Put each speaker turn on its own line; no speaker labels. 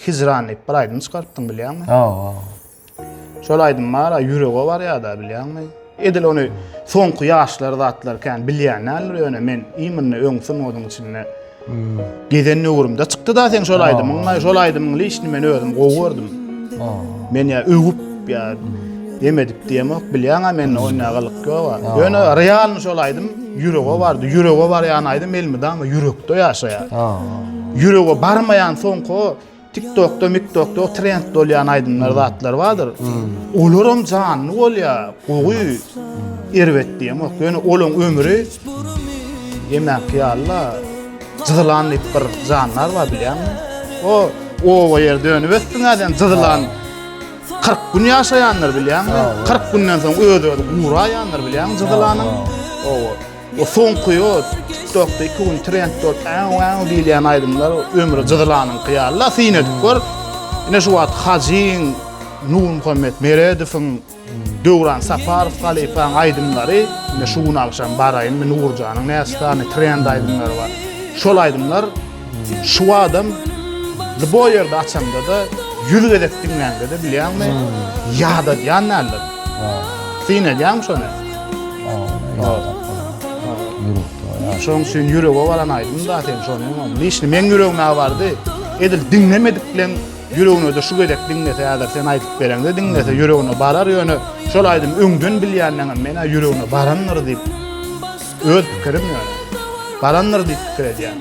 hizran edip bir aydın çıkarttım bilýärmi? Şol aydın mara ýüregi var ýa-da bilýärmi? Edil onu soňky ýaşlary zatlarken bilýänler ýöne men iýmini öňsün oduň içinde gezen öwrümde çykdy da sen şol aydymyň, şol aydymyň lişini men özüm gowurdum. Men ýa öwüp ýa yemedik diýemek bilýän men oýnagalyk ýok. Ýöne real şol aydym ýüregi bardy. Ýüregi bar ýa aydym elmide ama ýürekde ýaşaýar. Ýüregi barmaýan soňky TikTok'da, MikTok'da o trend dolyan aydınlar zatlar vardır. Olurum canlı bolýar, gowy erwet diýemek. Ýöne olun ömrü yemek ýalla jyzylanyp bir janlar var bilýärmi? O ýer dönüp ötdiňäden jyzylan 40 gün ýaşaýanlar bilýärmi? 40 günden soň öýde guraýanlar bilýärmi jyzylanyň? O soňky TikTok'da 2 gün trend dolup diýilýän aydymlar ömrü jyzylanyň kyýalla synedik gör. Ine şu wagt Hajin, Nur Muhammed Meredowyň, Döwran Safarow Halifaň aydymlary ine şu gün akşam baraýyn men Nurjanyň nästany trend aydymlary bar. Şol aydymlar şu adam bu ýerde açanda da ýüz edip diňlände de bilýärmi? Ýa-da ýanlarlar. Synedýän şonu. Şoň üçin ýüregi baran aydym da sen şonu. Lişni men ýüregime bardy. Edil dinlemedik bilen ýüregine de şu gedek dinlese ýa-da sen aýdyp bereňde dinlese ýüregine barar ýöne şol aydym öňden bilýänleňem men ýüregine barandyr diýip öz pikirim ýöne. Barandyr diýip pikir edýän.